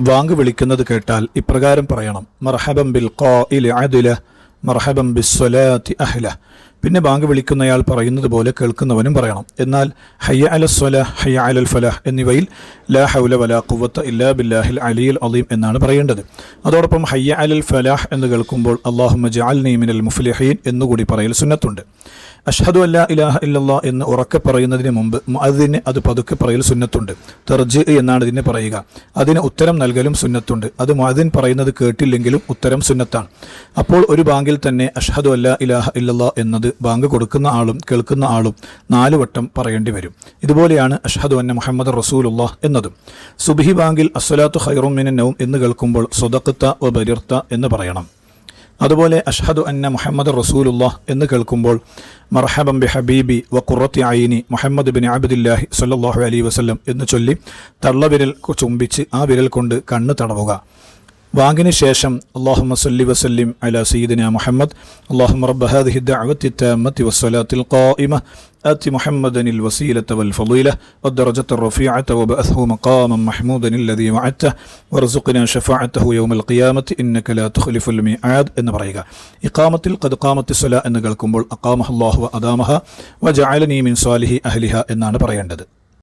വാങ്ക് വിളിക്കുന്നത് കേട്ടാൽ ഇപ്രകാരം പറയണം: മർഹബൻ ബിൽ ഖാഇലി അദ്ല, മർഹബൻ ബിസ്സലാത്തി അഹ്ല. പിന്നെ ബാങ്ക് വിളിക്കുന്നയാൾ പറയുന്നത് പോലെ കേൾക്കുന്നവനും പറയണം. എന്നാൽ ഹയ്യ അലൽ സ്വലാഹ്, ഹയ്യ അലൽ ഫലാഹ് എന്നിവയിൽ ലാ ഹൗല വലാ ഖുവത ഇല്ലാ ബില്ലാഹിൽ അലിയിൽ അളീം എന്നാണ് പറയേണ്ടത്. അതോടൊപ്പം ഹയ്യ അലൽ ഫലാഹ് എന്ന് കേൾക്കുമ്പോൾ അല്ലാഹുമ്മ ജഅൽനി മിനൽ മുഫ്ലിഹീൻ എന്നുകൂടി പറയൽ സുന്നത്തുണ്ട്. അഷ്ഹദു അല്ലാ ഇലാഹ ഇല്ലല്ലാഹ് എന്ന് ഉറക്കെ പറയുന്നതിന് മുമ്പ് മുഅദ്ദിന് അത് പതുക്കെ പറയൽ സുന്നത്തുണ്ട്. തർജി എന്നാണ് ഇതിനെ പറയുക. അതിന് ഉത്തരം നൽകലും സുന്നത്തുണ്ട്. അത് മുഅദ്ദിൻ പറയുന്നത് കേട്ടില്ലെങ്കിലും ഉത്തരം സുന്നത്താണ്. അപ്പോൾ ഒരു ബാങ്കിൽ തന്നെ അഷ്ഹദു അല്ലാ ഇലാഹ ഇല്ലല്ലാഹ് എന്നത് ബാങ്ക് കൊടുക്കുന്ന ആളും കേൾക്കുന്ന ആളും 4 വട്ടം പറയേണ്ടി വരും. ഇതുപോലെയാണ് അഷ്ഹദു അന്ന മുഹമ്മദ് റസൂലുള്ളാഹ് എന്നതും. സുബ്ഹി ബാങ്കിൽ അസ്സലാത്തു ഖൈറും മിനൻ നൗം എന്ന് കേൾക്കുമ്പോൾ സ്വദഖ്ത വ ബരിർത എന്ന് പറയണം. അതുപോലെ അഷ്ഹദു അന്ന മുഹമ്മദ് റസൂലുള്ളാഹ് എന്ന് കേൾക്കുമ്പോൾ മർഹബൻ ബി ഹബീബി വ ഖുറത്തി ഐനി മുഹമ്മദ് ബിൻ അബ്ദില്ലാഹി സ്വല്ലല്ലാഹു അലൈഹി വസല്ലം എന്ന് ചൊല്ലി തള്ളവിരൽ ചുംബിച്ച് ആ വിരൽ കൊണ്ട് കണ്ണ് തടവുക. വാങ്കിന് ശേഷം അല്ലാഹുമ്മ സല്ലി വസല്ലിം അലാ സയ്യിദിനാ മുഹമ്മദ്, അല്ലാഹുമ്മ റബ്ബ ഹാദിഹി ദഅവത്തി തമ്മത്തി വസ്സലാത്തിൽ ഖായിമ ആതി മുഹമ്മദനിൽ വസീലത വൽ ഫളീല വദ്ദറജത റഫീഅത വബഅത്ഹു മഖാമൻ മഹ്മൂദൻ അല്ലദീ വഅദത വർസുഖ്നാ ശഫാഅതഹു യൗമൽ ഖിയാമത്തി ഇന്നക ലാ തുഖ്ലിഫുൽ മിആദ് എന്ന് പറയുക. ഇഖാമത്തിൽ ഖദ് ഖാമത്തി സ്വലാ എന്ന് കേൾക്കുമ്പോൾ അഖാമഹ അല്ലാഹു വ അദാമഹ വജഅലനി മിൻ സാലിഹി അഹ്ലിഹ എന്നാണ് പറയേണ്ടത്.